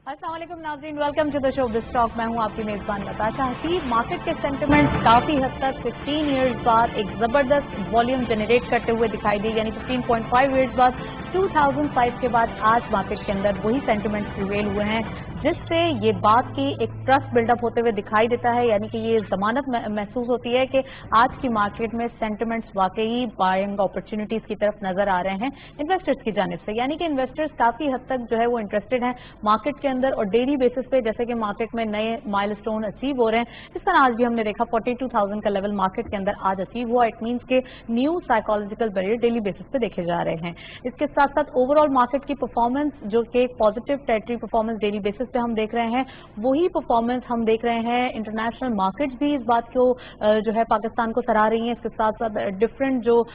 अस्सलाम वालेकुम नाज़रीन, welcome to the show Biz Talk. मैं हूं आपकी मेज़बान नताशा हसीब। मार्केट के सेंटिमेंट्स काफ़ी हद तक 15 ईयर्स बाद एक ज़बरदस्त वॉल्यूम जनरेट करते हुए दिखाई दी, यानी 15.5 ईयर्स बाद 2005 के बाद आज मार्केट के अंदर वही सेंटिमेंट्स प्रिवेल हुए हैं, जिससे ये बात की एक ट्रस्ट बिल्डअप होते हुए दिखाई देता है, यानी कि ये जमानत महसूस होती है कि आज की मार्केट में सेंटिमेंट्स वाकई बाइंग अपॉर्चुनिटीज की तरफ नजर आ रहे हैं इन्वेस्टर्स की जानिब से, यानी कि इन्वेस्टर्स काफी हद तक जो है वो इंटरेस्टेड हैं मार्केट के अंदर और डेली बेसिस पे, जैसे कि मार्केट में नए माइलस्टोन अचीव हो रहे हैं। इस तरह आज भी हमने देखा 42,000 का लेवल मार्केट के अंदर आज अचीव हुआ। इट मीन्स के new psychological barrier daily basis पे देखे जा रहे हैं। इसके साथ साथ ओवरऑल मार्केट की परफॉर्मेंस, जो कि positive territory performance daily basis पे हम देख रहे हैं, वही परफॉर्मेंस हम देख रहे हैं इंटरनेशनल मार्केट्स भी इस बात को जो है पाकिस्तान को सराह रही हैं। इसके साथ साथ डिफरेंट जो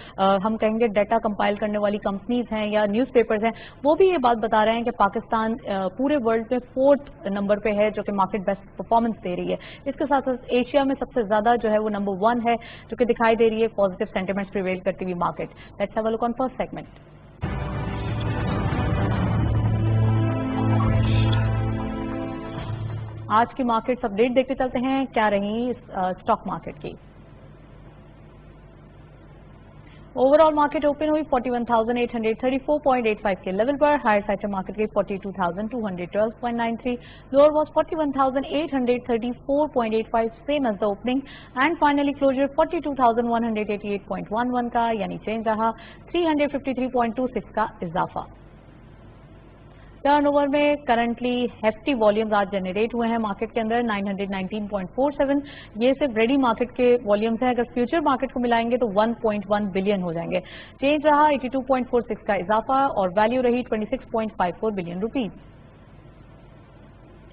हम कहेंगे डाटा कंपाइल करने वाली कंपनीज हैं या न्यूज़पेपर्स हैं, वो भी ये बात बता रहे हैं कि पाकिस्तान पूरे वर्ल्ड में 4th नंबर पे है, जो कि मार्केट बेस्ट परफॉर्मेंस दे रही है। इसके साथ साथ एशिया में सबसे ज्यादा जो है वो नंबर 1 है, जो कि दिखाई दे रही है पॉजिटिव सेंटिमेंट्स प्रिवेल करती हुई market. Let's have a look on first segment. आज की मार्केट अपडेट देखते चलते हैं क्या रही स्टॉक मार्केट की। ओवरऑल मार्केट ओपन हुई 41,834.85 के लेवल पर। हायर साइड मार्केट गई 42,212.93, lower was 41,834.85 same as the opening and finally closure 42,188.11 का, यानी चेंज रहा 353.26 का इजाफा। टर्नओवर में करंटली हेफ्टी वॉल्यूम्स आज जनरेट हुए हैं मार्केट के अंदर 919.47। ये सिर्फ रेडी मार्केट के वॉल्यूम्स हैं, अगर फ्यूचर मार्केट को मिलाएंगे तो 1.1 बिलियन हो जाएंगे। चेंज रहा 82.46 का इजाफा और वैल्यू रही 26.54 बिलियन रुपीज।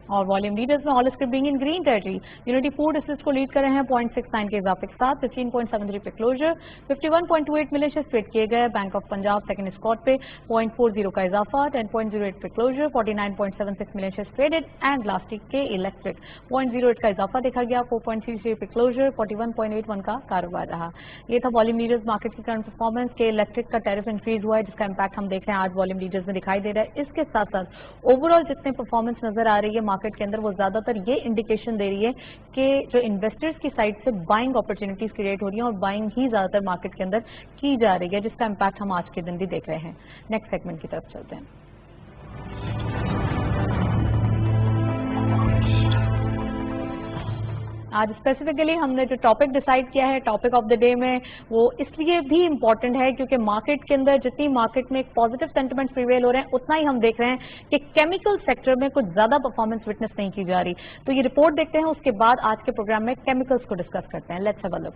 और वॉल्यूम लीडर्स में all script being in green territory, unity food assist को लीड कर रहे हैं 0.69 के इजाफे के साथ 15.73 पे क्लोजर। 51.28 मिलियन शेयर्स ट्रेड किए गए। Bank of Punjab second spot पे 0.40 का इजाफा 10.08 पे closure. 49.76 million shares traded and last week के इलेक्ट्रिक 0.08 का इजाफा देखा गया 4.33 पे क्लोजर। 41.81 का कारोबार रहा। ये था वॉल्यूम लीडर्स मार्केट की करंट परफॉर्मेंस के। इलेक्ट्रिक का टैरिफ इंक्रीज हुआ है, जिसका इंपैक्ट हम देख रहे हैं आज वॉल्यूम लीडर्स में दिखाई दे रहा है। इसके साथ साथ ओवरऑल जितने परफॉर्मेंस नजर आ रही है मार्केट के अंदर, वो ज्यादातर ये इंडिकेशन दे रही है कि जो इन्वेस्टर्स की साइड से बाइंग अपॉर्चुनिटीज क्रिएट हो रही हैं और बाइंग ही ज्यादातर मार्केट के अंदर की जा रही है, जिसका इंपैक्ट हम आज के दिन भी देख रहे हैं। नेक्स्ट सेगमेंट की तरफ चलते हैं। आज स्पेसिफिकली हमने जो टॉपिक डिसाइड किया है टॉपिक ऑफ द डे में, वो इसलिए भी इम्पॉर्टेंट है क्योंकि मार्केट के अंदर जितनी मार्केट में पॉजिटिव सेंटिमेंट्स प्रिवेल हो रहे हैं, उतना ही हम देख रहे हैं कि केमिकल सेक्टर में कुछ ज्यादा परफॉर्मेंस विटनेस नहीं की जा रही। तो ये रिपोर्ट देखते हैं, उसके बाद आज के प्रोग्राम में केमिकल्स को डिस्कस करते हैं। Let's have a look.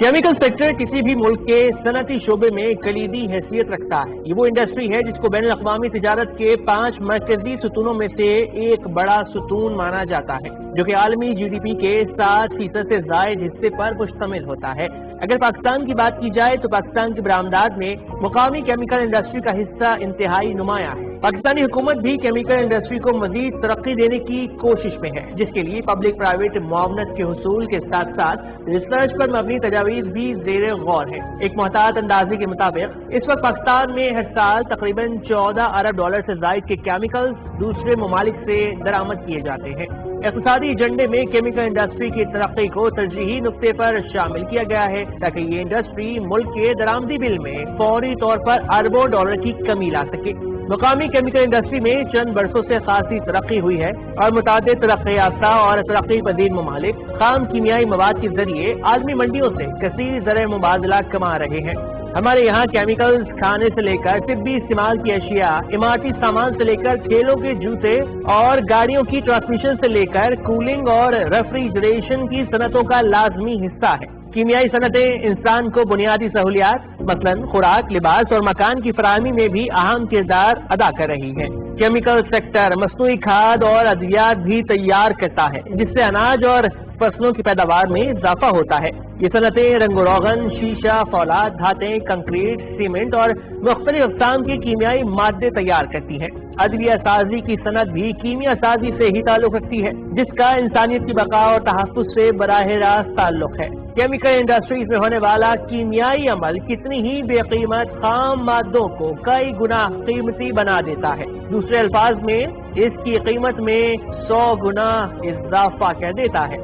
Chemical sector किसी भी मुल्क के सनती शोबे में कलीदी हैसियत रखता है। ये वो इंडस्ट्री है जिसको बैनुल अक़वामी तिजारत के 5 मरकजी सुतूनों में से एक बड़ा सुतून माना जाता है, जो कि आलमी GDP के 7% से जायद हिस्से पर मुश्तमिल होता है। अगर पाकिस्तान की बात की जाए तो पाकिस्तान की बरामदात में मुकामी केमिकल इंडस्ट्री का हिस्सा इंतहाई नुमाया है। पाकिस्तानी हुकूमत भी केमिकल इंडस्ट्री को मजीद तरक्की देने की कोशिश में है, जिसके लिए पब्लिक प्राइवेट मुआवनत के हुसूल के साथ साथ रिसर्च पर मबनी तजावीज भी ज़ेरे गौर है। एक मुहतात अंदाजे के मुताबिक इस वक्त पाकिस्तान में हर साल तकरीबन 14 अरब डॉलर से जायद के केमिकल्स दूसरे ममालिक से दरामद किए जाते हैं। इक़्तिसादी एजेंडे में केमिकल इंडस्ट्री की तरक्की को तरजीही नुक्ते पर शामिल किया गया है, ताकि ये इंडस्ट्री मुल्क के दरामदी बिल में फौरी तौर पर अरबों डॉलर की कमी ला सके। मुकामी केमिकल इंडस्ट्री में चंद बरसों से खासी तरक्की हुई है और मुतादिद तरक्की याफ्ता और तरक्की पजीर ममालिक खाम कीमियाई मवाद के जरिए आलमी मंडियों से कसीर ज़र मुबादला कमा रहे हैं। हमारे यहाँ केमिकल्स खाने से लेकर तिब्बी इस्तेमाल की अशिया, इमारती सामान से लेकर खेलों के जूते और गाड़ियों की ट्रांसमिशन से लेकर कूलिंग और रेफ्रिजरेशन की सनतों का लाजमी हिस्सा है। कीमियाई सनतें इंसान को बुनियादी सहूलियात मसलन खुराक, लिबास और मकान की फराहमी में भी अहम किरदार अदा कर रही है। केमिकल सेक्टर मसनूई खाद और अद्वियात भी तैयार करता है, जिससे अनाज और फसलों की पैदावार में इजाफा होता है। ये सनतें रंग रोगन, शीशा, फौलाद, धातें, कंक्रीट, सीमेंट और मुख्तलिफ अक़साम के कीमियाई मादे तैयार करती हैं। अदविया साजी की सनत भी कीमिया साजी से ही ताल्लुक रखती है, जिसका इंसानियत की बका और तहफ़्फ़ुज़ से बराह रास्त ताल्लुक है। केमिकल इंडस्ट्रीज में होने वाला कीमियाई अमल कितनी ही बेकीमत खाम मादों को कई गुना कीमती बना देता है। दूसरे अल्फाज में इसकी कीमत में 100 गुना इजाफा कर देता है।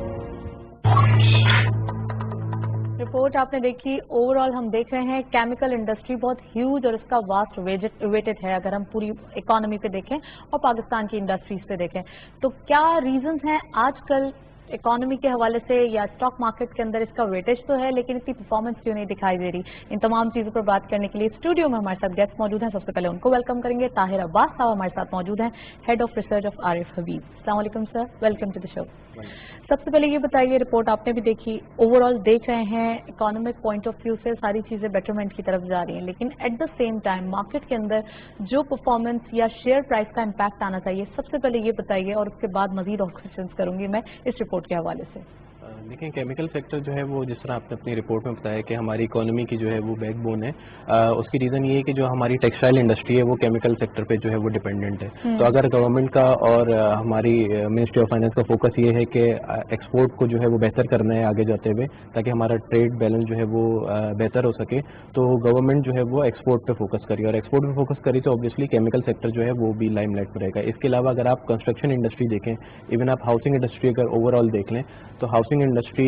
रिपोर्ट आपने देखी। ओवरऑल हम देख रहे हैं केमिकल इंडस्ट्री बहुत ह्यूज और इसका वास्ट वेटेड है अगर हम पूरी इकोनॉमी पे देखें और पाकिस्तान की इंडस्ट्रीज पे देखें। तो क्या रीजंस हैं आजकल इकोनॉमी के हवाले से या स्टॉक मार्केट के अंदर इसका वेटेज तो है लेकिन इसकी परफॉर्मेंस क्यों नहीं दिखाई दे रही? इन तमाम चीजों पर बात करने के लिए स्टूडियो में हमारे साथ गेस्ट मौजूद हैं। सबसे पहले उनको वेलकम करेंगे। ताहिर अब्बास साहब हमारे साथ मौजूद हैं, head of research of Arif Habib. अस्सलाम वालेकुम sir, welcome to the show. सबसे पहले ये बताइए, रिपोर्ट आपने भी देखी, ओवरऑल देख रहे हैं इकोनॉमिक पॉइंट ऑफ व्यू से सारी चीजें बेटरमेंट की तरफ जा रही हैं, लेकिन at the same time market के अंदर जो परफॉर्मेंस या शेयर प्राइस का इम्पैक्ट आना चाहिए, सबसे पहले ये बताइए और उसके बाद मजीद और क्वेश्चंस करूंगी मैं इस रिपोर्ट के हवाले से। देखें, केमिकल सेक्टर जो है वो जिस तरह आपने अपनी रिपोर्ट में बताया कि हमारी इकोनॉमी की जो है वो बैकबोन है, उसकी रीज़न ये है कि जो हमारी टेक्सटाइल इंडस्ट्री है वो केमिकल सेक्टर पे जो है वो डिपेंडेंट है। तो अगर गवर्नमेंट का और हमारी मिनिस्ट्री ऑफ फाइनेंस का फोकस ये है कि एक्सपोर्ट को जो है वो बेहतर करना है आगे जाते हुए ताकि हमारा ट्रेड बैलेंस जो है वो बेहतर हो सके, तो गवर्नमेंट जो है वो एक्सपोर्ट पे फोकस करी और एक्सपोर्ट पे फोकस करी तो ऑब्वियसली केमिकल सेक्टर जो है वो भी लाइमलाइट पर रहेगा। इसके अलावा अगर आप कंस्ट्रक्शन इंडस्ट्री देखें, इवन आप हाउसिंग इंडस्ट्री अगर ओवरऑल देख लें तो हाउसिंग इंडस्ट्री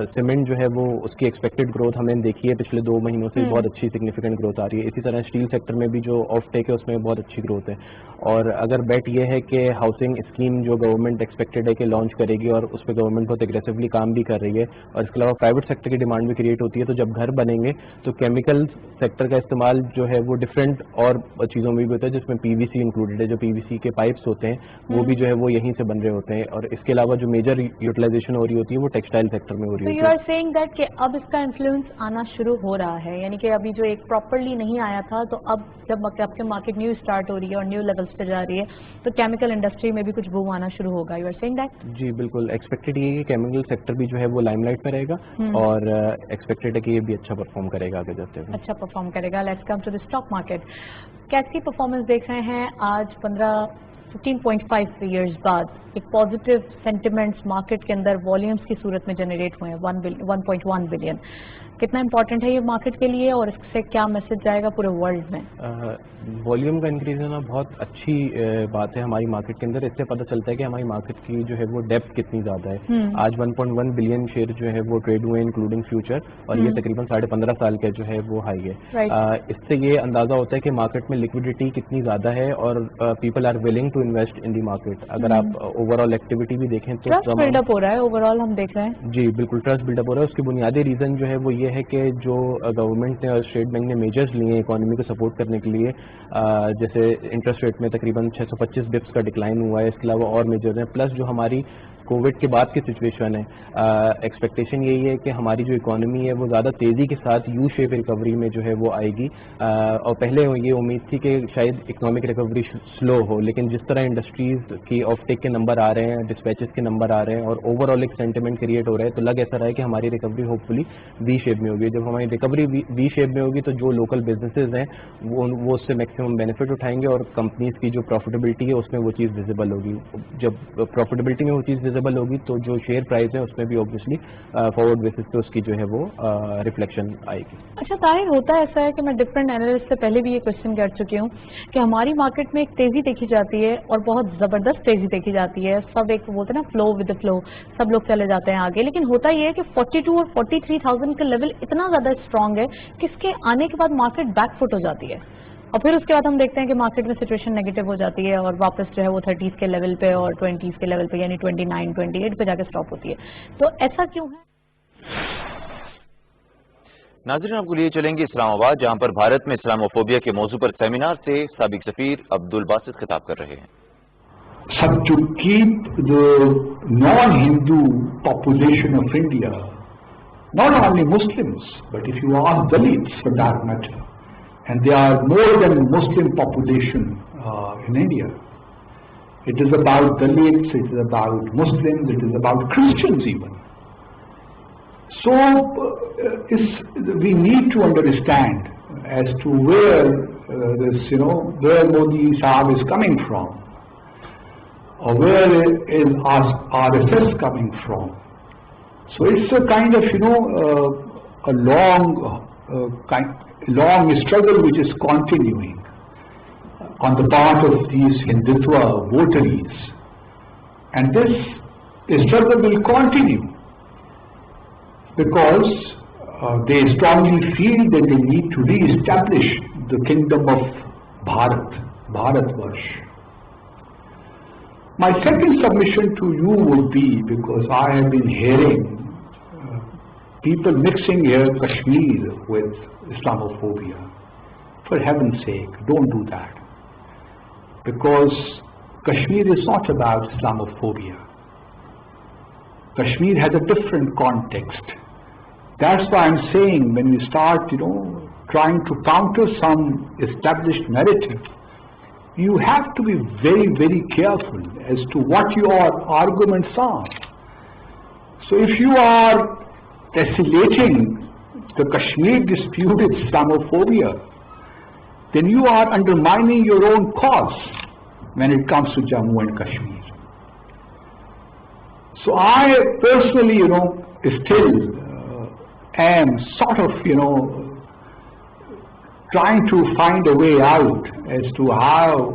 सीमेंट जो है वो उसकी एक्सपेक्टेड ग्रोथ हमने देखी है पिछले 2 महीनों से, बहुत अच्छी सिग्निफिकेंट ग्रोथ आ रही है। इसी तरह स्टील सेक्टर में भी जो ऑफ टेक है उसमें बहुत अच्छी ग्रोथ है। और अगर बेट ये है कि हाउसिंग स्कीम जो गवर्नमेंट एक्सपेक्टेड है कि लॉन्च करेगी और उस पर गवर्नमेंट बहुत एग्रेसिवली काम भी कर रही है और इसके अलावा प्राइवेट सेक्टर की डिमांड भी क्रिएट होती है, तो जब घर बनेंगे तो केमिकल सेक्टर का इस्तेमाल जो है वो डिफरेंट और चीज़ों में भी होता है जिसमें पीवीसी इंक्लूडेड है। जो पीवीसी के पाइप्स होते हैं वो भी जो है वो यहीं से बन रहे होते हैं और इसके अलावा जो मेजर यूटिलाइजेशन हो रही होती है वो टेक्सटाइल सेक्टर में हो रही है। यू आर सेइंग दैट कि अब इसका इन्फ्लुएंस आना शुरू हो रहा है, यानी कि अभी जो एक प्रॉपरली नहीं आया था तो अब जब आपके मार्केट न्यू स्टार्ट हो रही है और न्यू लेवल्स पे जा रही है तो केमिकल इंडस्ट्री में भी कुछ बूम आना शुरू होगा। You are saying that? जी बिल्कुल, एक्सपेक्टेड ये है कि केमिकल सेक्टर भी जो है वो लाइमलाइट में रहेगा और एक्सपेक्टेड है कि ये भी अच्छा परफॉर्म करेगा आगे जाते हुए। अच्छा परफॉर्म करेगा। Let's come to the stock market. कैसी परफॉर्मेंस देख रहे हैं आज 15.5 ईयर्स बाद? एक पॉजिटिव सेंटिमेंट्स मार्केट के अंदर वॉल्यूम्स की सूरत में जनरेट हुए हैं 1.1 बिलियन। कितना इंपॉर्टेंट है ये मार्केट के लिए और इससे क्या मैसेज जाएगा पूरे वर्ल्ड में? वॉल्यूम का इंक्रीज होना बहुत अच्छी बात है हमारी मार्केट के अंदर। इससे पता चलता है कि हमारी मार्केट की जो है वो डेप्थ कितनी ज़्यादा है। आज 1.1 बिलियन शेयर जो है वो ट्रेड हुए इंक्लूडिंग फ्यूचर और ये तकरीबन 15.5 साल का जो है वो हाई है। इससे ये अंदाज़ा होता है कि मार्केट में लिक्विडिटी कितनी ज़्यादा है और people are willing to invest in the market. अगर आप ओवरऑल एक्टिविटी भी देखें तो ट्रस्ट बिल्डअप हो रहा है ओवरऑल, हम देख रहे हैं। जी बिल्कुल, ट्रस्ट बिल्डअप हो रहा है। उसकी बुनियादी रीज़न जो है वो ये है कि जो गवर्नमेंट ने और स्टेट बैंक ने मेजर्स लिए इकोनॉमी को सपोर्ट करने के लिए, जैसे इंटरेस्ट रेट में तकरीबन 625 बिप्स का डिक्लाइन हुआ है। इसके अलावा और मेजर्स हैं, प्लस जो हमारी कोविड के बाद की सिचुएशन है, एक्सपेक्टेशन यही है कि हमारी जो इकोनॉमी है वो ज़्यादा तेज़ी के साथ यू शेप रिकवरी में जो है वो आएगी। और पहले ये उम्मीद थी कि शायद इकोनॉमिक रिकवरी स्लो हो, लेकिन जिस तरह इंडस्ट्रीज़ की ऑफ टेक के नंबर आ रहे हैं, डिस्पैचेस के नंबर आ रहे हैं और ओवरऑल एक सेंटिमेंट क्रिएट हो रहा है, तो लग ऐसा रहा है कि हमारी रिकवरी होपफुली वी शेप में होगी। जब हमारी रिकवरी वी शेप में होगी तो जो लोकल बिजनेसेस हैं वो उससे मैक्सिमम बेनिफिट उठाएंगे और कंपनीज की जो प्रॉफिटेबिलिटी है उसमें वो चीज़ विजिबल होगी। जब प्रॉफिटेबिलिटी में वो चीज़ विजिबल होगी तो जो शेयर प्राइस है उसमें भी ऑब्वियसली फॉरवर्ड बेसिस पे उसकी जो है वो रिफ्लेक्शन आएगी। अच्छा ताहिर, होता है ऐसा है कि मैं डिफरेंट एनालिस्ट से पहले भी ये क्वेश्चन कर चुकी हूँ कि हमारी मार्केट में एक तेजी देखी जाती है और बहुत जबरदस्त तेजी देखी जाती है। सब एक बोलते हैं ना फ्लो विद द फ्लो, सब लोग चले जाते हैं आगे, लेकिन होता ये है कि 42 और 43,000 का लेवल इतना ज्यादा स्ट्रांग है कि इसके आने के बाद मार्केट बैकफुट हो जाती है और फिर उसके बाद हम देखते हैं कि मार्केट में सिचुएशन नेगेटिव हो जाती है और वापस जो है वो 30s के लेवल पे और 20s के लेवल पे यानी 29, 28 पे जाके स्टॉप होती है। तो ऐसा क्यों है? नाज़रीन, आपको लिए चलेंगे इस्लामाबाद, जहां पर भारत में इस्लामोफोबिया के मौजू पर सेमिनार से साबिक सफीर अब्दुल बासित खिताब कर रहे हैं। Have to keep the non-Hindu population of India, not only Muslims, but if you ask Dalits for that matter, and they are more than Muslim population in India. It is about Dalits, it is about Muslims, it is about Christians even. So we need to understand as to where where Modi Sahab is coming from, or where is RSS coming from. So it's a kind of, a long struggle which is continuing on the part of these Hindutva votaries, and this struggle will continue because they strongly feel that they need to re-establish the kingdom of Bharatvarsh. My second submission to you would be, because I have been hearing people mixing here Kashmir with Islamophobia. For heaven's sake, don't do that. Because Kashmir is not about Islamophobia. Kashmir has a different context. That's why I'm saying, when we start, trying to counter some established narrative, you have to be very, very careful as to what your arguments are. So if you are desolating the Kashmir dispute with Islamophobia, then you are undermining your own cause when it comes to Jammu and Kashmir. So I personally, still am sort of, trying to find a way out as to how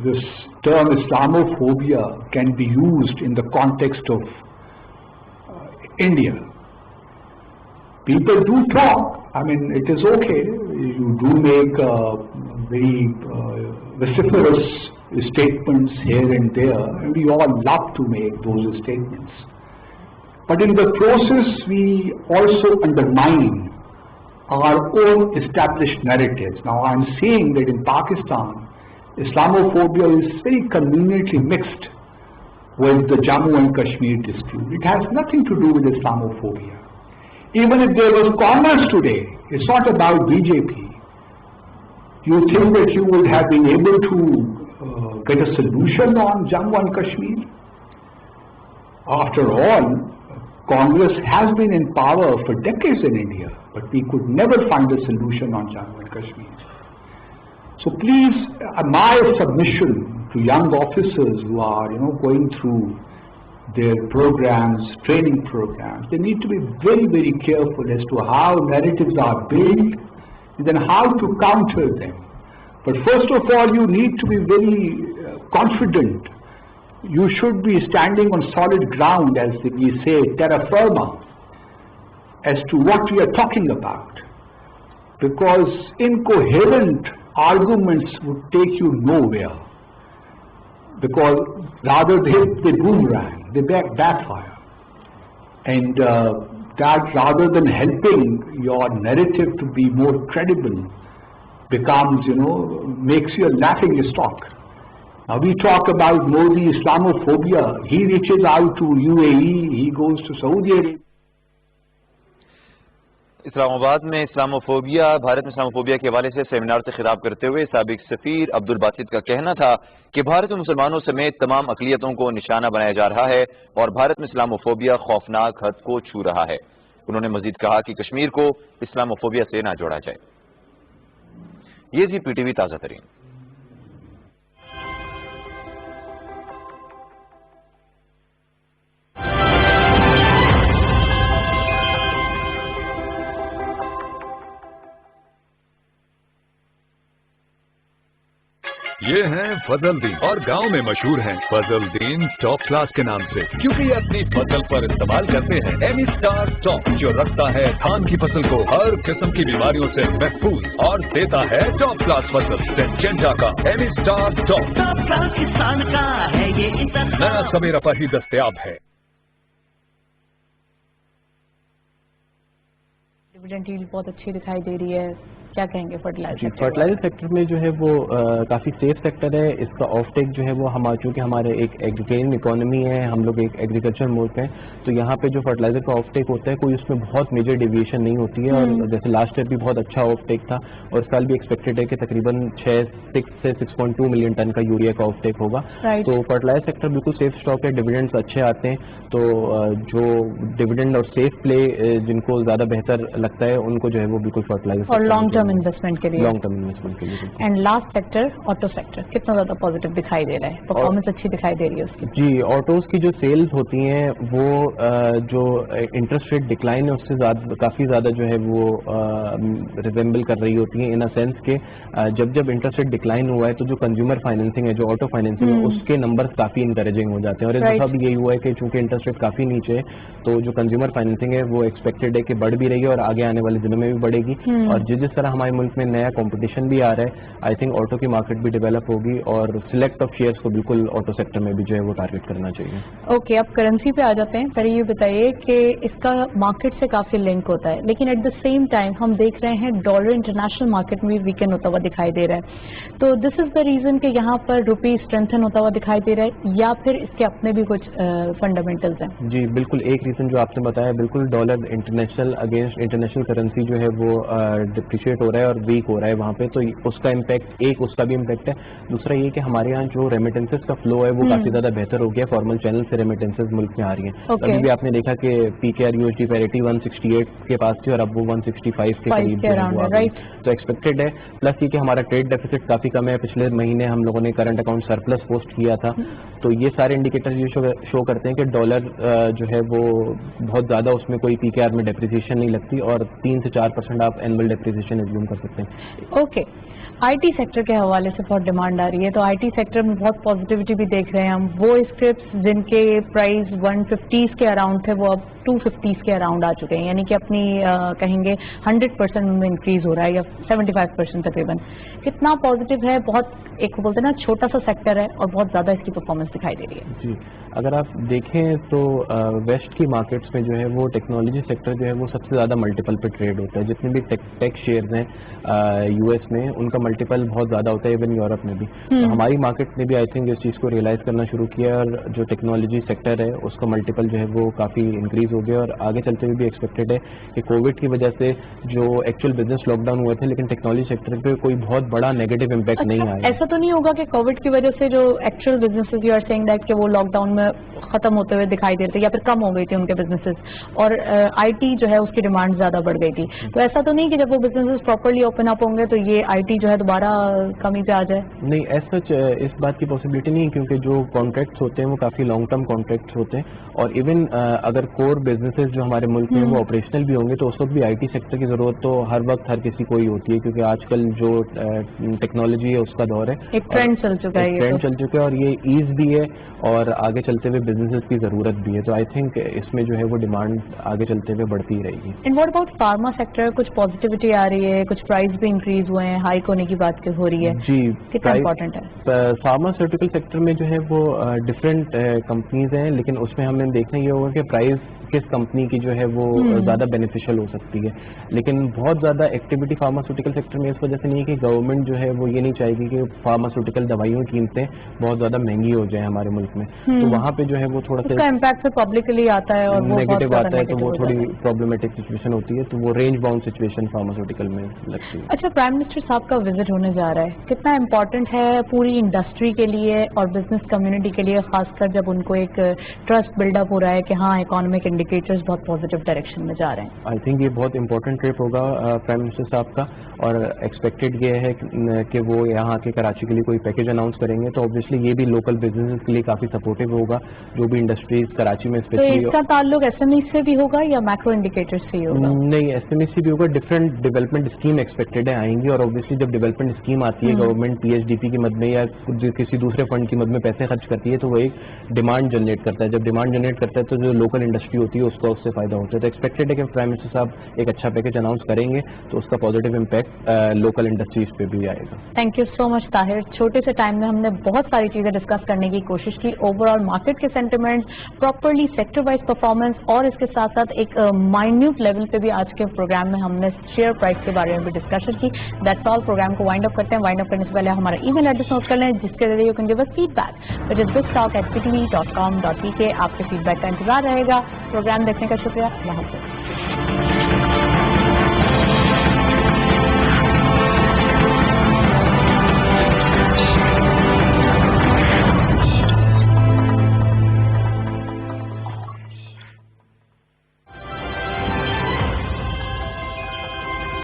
this term Islamophobia can be used in the context of India. People do talk. I mean, it is okay. You do make very vociferous statements here and there, and we all love to make those statements. But in the process, we also undermine our own established narratives. Now, I'm saying that in Pakistan, Islamophobia is very conveniently mixed with the Jammu and Kashmir dispute. It has nothing to do with Islamophobia. Even if there was commerce today, it's not about BJP. You think that you would have been able to get a solution on Jammu and Kashmir? After all, Congress has been in power for decades in India, but we could never find a solution on Jammu and Kashmir. So please, my submission to young officers who are, going through their programs, training programs, they need to be very, very careful as to how narratives are built and then how to counter them. But first of all, you need to be very confident. You should be standing on solid ground, as we say, terra firma, as to what we are talking about. Because incoherent arguments would take you nowhere. Because rather they boomerang, they backfire. And that, rather than helping your narrative to be more credible, becomes, makes you a laughing stock. Now we talk about Modi Islamophobia. He reaches out to UAE, he goes to Saudi Arabia. اسلام میں Islamophobia Bharat میں Islamophobia کے حوالے سے seminar سے خطاب کرتے ہوئے سابق سفیر عبدالباسط کا کہنا تھا کہ بھارت میں مسلمانوں سمیت تمام اقلیتوں کو نشانہ بنایا جا رہا ہے اور بھارت میں اسلاموفوبیا خوفناک حد کو چھو رہا ہے. انہوں نے مزید کہا کہ کشمیر کو اسلاموفوبیا سے نہ جوڑا جائے. یہ تھی پی ٹی وی تازہ ترین. یہ ہیں فضل دین اور گاؤں میں مشہور ہیں فضل دین ٹاپ کلاس کے نام سے کیونکہ یہ اپنی فصل پر استعمال کرتے ہیں ایمی اسٹار ٹاپ جو رکھتا ہے دھان کی فصل کو ہر قسم کی بیماریوں سے محفوظ اور دیتا ہے ٹاپ کلاس فصل سنچنجا کا ایمی اسٹار ٹاپ نیا سویرا پر ہی دستیاب ہے. ڈویڈنڈ ڈیل بہت اچھی دکھائی دے رہی ہے. کیا کہیں گے فرٹیلائزر سیکٹر میں جو ہے وہ کافی سیف سیکٹر ہے. اس کا آف ٹیک جو ہے وہ چونکہ ہمارے ایک ایگریکلچر اکانومی ہے, ہم لوگ ایک ایگریکلچر ملک ہیں, تو یہاں پہ جو فرٹیلائزر کا آف ٹیک ہوتا ہے کوئی اس میں بہت میجر ڈیویشن نہیں ہوتی ہے. اور جیسے لاسٹ ایئر بھی بہت اچھا آف ٹیک تھا اور اس سال بھی ایکسپیکٹڈ ہے کہ تقریباً 6 سے 6.2 ملین ٹن کا یوریا کا آف ٹیک ہوگا. تو فرٹیلائزر سیکٹر بالکل سیف اسٹاک ہے, ڈویڈنڈس اچھے آتے ہیں. تو جو ڈویڈنڈ اور سیف پلے جن کو زیادہ بہتر لگتا ہے ان کو جو ہے وہ بالکل فرٹیلائزر اور لانگ ٹرم टर्म इन्वेस्टमेंट के लिए, लॉन्ग टर्म इन्वेस्टमेंट के लिए। And last sector auto sector कितना ज्यादा पॉजिटिव दिखाई दे रहा है, परफॉर्मेंस अच्छी दिखाई दे रही है उसकी? जी, ऑटोज की जो सेल्स होती हैं वो जो इंटरेस्ट रेट डिक्लाइन है उससे काफ़ी ज़्यादा जो है वो रिजेंबल कर रही होती हैं, इन अ सेंस के जब इंटरेस्ट रेट डिक्लाइन हुआ है तो जो कंज्यूमर फाइनेंसिंग है, जो ऑटो फाइनेंसिंग है, उसके नंबर्स काफ़ी इंकरेजिंग हो जाते हैं। और इस दफा भी यही हुआ है कि चूंकि इंटरेस्ट रेट काफ़ी नीचे है तो जो कंज्यूमर फाइनेंसिंग है वो एक्सपेक्टेड है कि बढ़ भी रही है और आगे आने वाले दिनों में भी बढ़ेगी। और जिस तरह हमारे मुल्क में नया कंपटीशन भी आ रहा है, आई थिंक ऑटो की मार्केट भी डेवलप होगी और सिलेक्ट ऑफ शेयर्स को बिल्कुल ऑटो सेक्टर में भी जो है वो टारगेट करना चाहिए। ओके, अब करेंसी पे आ जाते हैं। पहले ये बताइए कि इसका मार्केट से काफी लिंक होता है, लेकिन एट द सेम टाइम हम देख रहे हैं डॉलर इंटरनेशनल मार्केट में भी वीकेंड होता हुआ दिखाई दे रहा है। तो दिस इज द रीजन कि यहाँ पर रुपी स्ट्रेंथन होता हुआ दिखाई दे रहा है, या फिर इसके अपने भी कुछ फंडामेंटल्स हैं? जी बिल्कुल, एक रीजन जो आपने बताया, बिल्कुल dollar international against international currency जो है वो डिप्रिशिएट हो रहा है और वीक हो रहा है वहाँ पे, तो उसका इम्पैक्ट, एक उसका भी इम्पैक्ट है। दूसरा ये कि हमारे यहाँ जो रेमिटेंसेस का फ्लो है वो काफी ज्यादा बेहतर हो गया, फॉर्मल चैनल से रेमिटेंसेस मुल्क में आ रही हैं। अभी भी आपने देखा कि पीकेआर यूएसडी पैरिटी 168 के पास थी और अब वो 165 के करीब जो है वो आ गई, तो एक्सपेक्टेड है। प्लस ये कि हमारा ट्रेड डेफिसिट काफी कम है, पिछले महीने हम लोगों ने करंट अकाउंट सरप्लस पोस्ट किया था, तो ये सारे इंडिकेटर्स ये शो करते हैं कि डॉलर जो है वो बहुत ज्यादा उसमें कोई पीकेआर में डेप्रिसिएशन नहीं लगती और 3 से 4% आप एनुअल डेप्रिसिएशन एज्यूम कर सकते हैं। ओके, आईटी सेक्टर के हवाले से बहुत डिमांड आ रही है, तो आईटी सेक्टर में बहुत पॉजिटिविटी भी देख रहे हैं हम। वो स्क्रिप्ट्स जिनके प्राइस 150 के अराउंड थे वो अब 250 के अराउंड आ चुके हैं, यानी कि अपनी कहेंगे 100% में इंक्रीज हो रहा है, या 75% तकरीबन। कितना पॉजिटिव है? बहुत एक बोलते हैं ना छोटा सा सेक्टर है और बहुत ज्यादा इसकी परफॉर्मेंस दिखाई दे रही है। जी, अगर आप देखें तो वेस्ट की मार्केट्स में जो है वो टेक्नोलॉजी सेक्टर जो है वो सबसे ज़्यादा मल्टीपल पे ट्रेड होता है। जितने भी टेक शेयर्स हैं यूएस में, उनका मल्टीपल बहुत ज़्यादा होता है, इवन यूरोप में भी। तो हमारी मार्केट ने भी आई थिंक इस चीज़ को रियलाइज़ करना शुरू किया है और जो टेक्नोलॉजी सेक्टर है उसका मल्टीपल जो है वो काफ़ी इंक्रीज हो गया और आगे चलते हुए भी एक्सपेक्टेड है कि कोविड की वजह से जो एक्चुअल बिजनेस लॉकडाउन हुए थे लेकिन टेक्नोलॉजी सेक्टर पे कोई बहुत बड़ा नेगेटिव इम्पैक्ट नहीं आया। ऐसा तो नहीं होगा कि कोविड की वजह से जो actual businesses you are saying that कि वो लॉकडाउन में खत्म होते हुए दिखाई देते या फिर कम हो गई थी उनके बिजनेसेस और आईटी जो है उसकी डिमांड ज्यादा बढ़ गई थी, तो ऐसा तो नहीं कि जब वो बिजनेसेस प्रॉपर्ली ओपन अप होंगे तो ये आईटी जो है दोबारा कमी पे आ जाए? नहीं, ऐसा इस बात की पॉसिबिलिटी नहीं है क्योंकि जो कॉन्ट्रैक्ट्स होते हैं वो काफ़ी लॉन्ग टर्म कॉन्ट्रैक्ट्स होते हैं और इवन अगर कोर बिजनेसेस जो हमारे मुल्क में वो ऑपरेशनल भी होंगे तो उस वक्त भी आईटी सेक्टर की जरूरत तो हर वक्त हर किसी को ही होती है क्योंकि आजकल जो टेक्नोलॉजी है उसका दौर है, एक ट्रेंड चल चुका है, ट्रेंड चल चुका है और ये ईज भी है और आगे चलते हुए बिजनेसेस की जरूरत भी है, तो आई थिंक इसमें जो है वो डिमांड आगे चलते हुए बढ़ती ही रहेगी। And what about pharma sector? कुछ पॉजिटिविटी आ रही है, कुछ प्राइस भी इंक्रीज हुए हैं, हाइक होने की बात हो रही है जी, कितना इंपॉर्टेंट है? फार्मास्यूटिकल सेक्टर में जो है वो डिफरेंट कंपनीज हैं लेकिन उसमें हमें देखना ये होगा कि प्राइस किस कंपनी की जो है वो ज्यादा बेनिफिशियल हो सकती है, लेकिन बहुत ज्यादा एक्टिविटी फार्मास्यूटिकल सेक्टर में इस वजह से नहीं है कि गवर्नमेंट जो है वो ये नहीं चाहेगी कि फार्मास्यूटिकल दवाइयों की कीमतें बहुत ज्यादा महंगी हो जाए हमारे मुल्क में, तो वहाँ पे जो है वो थोड़ा सा इम्पैक्ट पब्लिकली आता है और नेगेटिव आता है, तो वो थोड़ी प्रॉब्लमेटिक सिचुएशन होती है, तो वो रेंज बाउंड सिचुएशन फार्मास्यूटिकल में लगती है। अच्छा, प्राइम मिनिस्टर साहब का विजिट होने जा रहा है, कितना इम्पोर्टेंट है पूरी इंडस्ट्री के लिए और बिजनेस कम्युनिटी के लिए, खासकर जब उनको एक ट्रस्ट बिल्डअप हो रहा है कि हाँ इकोनॉमिक इंडिकेटर्स बहुत पॉजिटिव डायरेक्शन में जा रहे हैं? आई थिंक ये बहुत इंपॉर्टेंट ट्रिप होगा प्राइम मिनिस्टर साहब का और एक्सपेक्टेड ये है कि वो यहाँ आके कराची के लिए कोई पैकेज अनाउंस करेंगे, तो ऑब्वियसली ये भी लोकल बिजनेस के लिए काफी सपोर्टिव होगा, जो भी इंडस्ट्रीज कराची में तो इसका ताल्लुक एसएमई से भी होगा या मैक्रो इंडिकेटर्स से ही होगा? नहीं, एसएमई से भी होगा, डिफरेंट डेवलपमेंट स्कीम एक्सपेक्टेड है आएंगी और ऑब्वियसली जब डेवलपमेंट स्कीम आती है गवर्नमेंट पीएचडीपी की मद में या किसी दूसरे फंड की मद में पैसे खर्च करती है तो वो एक डिमांड जनरेट करता है, जब डिमांड जनरेट करता है तो जो लोकल इंडस्ट्री होती है उसका उससे फायदा होता है, तो एक्सपेक्टेड है कि प्राइम मिनिस्टर साहब एक अच्छा पैकेज अनाउंस करेंगे तो उसका पॉजिटिव इम्पैक्ट लोकल इंडस्ट्रीज पे भी आएगा। Thank you so much Tahir, छोटे से टाइम में हमने बहुत सारी चीजें डिस्कस करने की कोशिश की, ओवरऑल मार्केट के sentiment, properly sector wise performance और इसके साथ साथ एक माइन्यूट लेवल पे भी आज के प्रोग्राम में हमने शेयर प्राइस के बारे में भी डिस्कशन की। दैट्स ऑल, प्रोग्राम को वाइंड अप करते हैं। वाइंड अप करने से पहले हमारा ईमेल एड्रेस नोट कर लें जिसके जरिए you can give us feedback, which is bigtalk@ctv.com.pk। आपके फीडबैक का इंतजार रहेगा। प्रोग्राम देखने का शुक्रिया। अल्लाह हाफ़िज़।